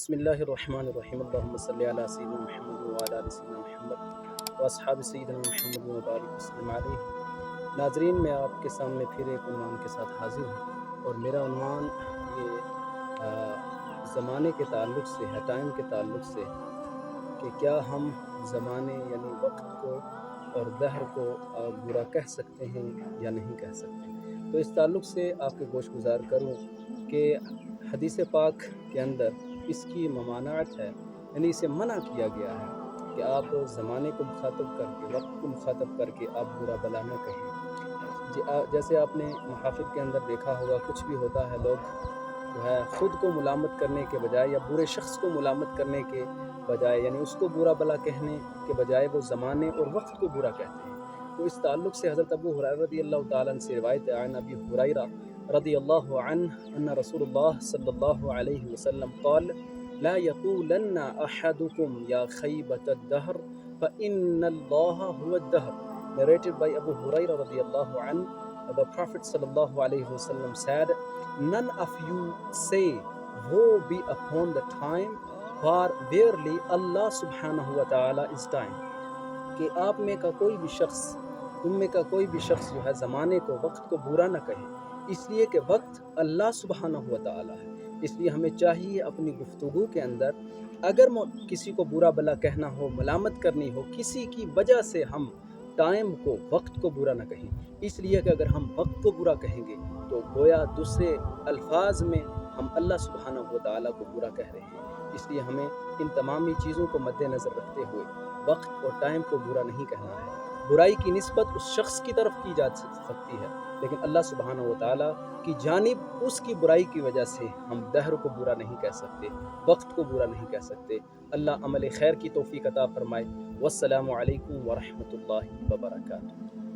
بسم اللہ الرحمن الرحیم اللہم صلی علی سیدنا محمد وعلی آل سیدنا محمد واصحاب سیدنا محمد وبارک وسلم علیہ۔ ناظرین، میں آپ کے سامنے پھر ایک عنوان کے ساتھ حاضر ہوں، اور میرا عنوان یہ زمانے کے تعلق سے ہے، ٹائم کے تعلق سے، کہ کیا ہم زمانے یعنی وقت کو اور دہر کو برا کہہ سکتے ہیں یا نہیں کہہ سکتے۔ تو اس تعلق سے آپ کے گوش گزار کروں کہ حدیث پاک کے اندر اس کی ممانعت ہے، یعنی اسے منع کیا گیا ہے کہ آپ زمانے کو مخاطب کر کے، وقت کو مخاطب کر کے آپ برا بلا نہ کہیں۔ جیسے آپ نے محافل کے اندر دیکھا ہوگا، کچھ بھی ہوتا ہے، لوگ جو ہے خود کو ملامت کرنے کے بجائے یا برے شخص کو ملامت کرنے کے بجائے، یعنی اس کو برا بلا کہنے کے بجائے وہ زمانے اور وقت کو برا کہتے ہیں۔ تو اس تعلق سے حضرت ابو ہریرہ رضی اللہ تعالیٰ عنہ سے روایت ہے، عن ابی ہریرہ رضی اللہ عنہ ان رسول اللہ صلی اللہ علیہ وسلم قال لا يقولن احدكم یا خیبۃ الدہر فإن اللہ هو الدہر، narrated by Abu Hurairah radiallahu anhu. The Prophet sallallahu alayhi wasallam said, none of you say, woe be upon the time, for verily Allah subhanahu wa ta'ala is time. کہ آپ میں کا کوئی بھی شخص، تم میں کا کوئی بھی شخص جو ہے زمانے کو، وقت کو برا نہ کہے، اس لیے کہ وقت اللہ سبحانہ و تعالی ہے۔ اس لیے ہمیں چاہیے اپنی گفتگو کے اندر اگر کسی کو برا بلا کہنا ہو، ملامت کرنی ہو، کسی کی وجہ سے ہم ٹائم کو، وقت کو برا نہ کہیں، اس لیے کہ اگر ہم وقت کو برا کہیں گے تو گویا دوسرے الفاظ میں ہم اللہ سبحانہ و تعالیٰ کو برا کہہ رہے ہیں۔ اس لیے ہمیں ان تمامی چیزوں کو مد نظر رکھتے ہوئے وقت اور ٹائم کو برا نہیں کہنا ہے۔ برائی کی نسبت اس شخص کی طرف کی جا سکتی ہے، لیکن اللہ سبحانہ و تعالیٰ کی جانب اس کی برائی کی وجہ سے ہم دہر کو برا نہیں کہہ سکتے، وقت کو برا نہیں کہہ سکتے۔ اللہ عمل خیر کی توفیق عطا فرمائے۔ والسلام علیکم ورحمۃ اللہ وبرکاتہ۔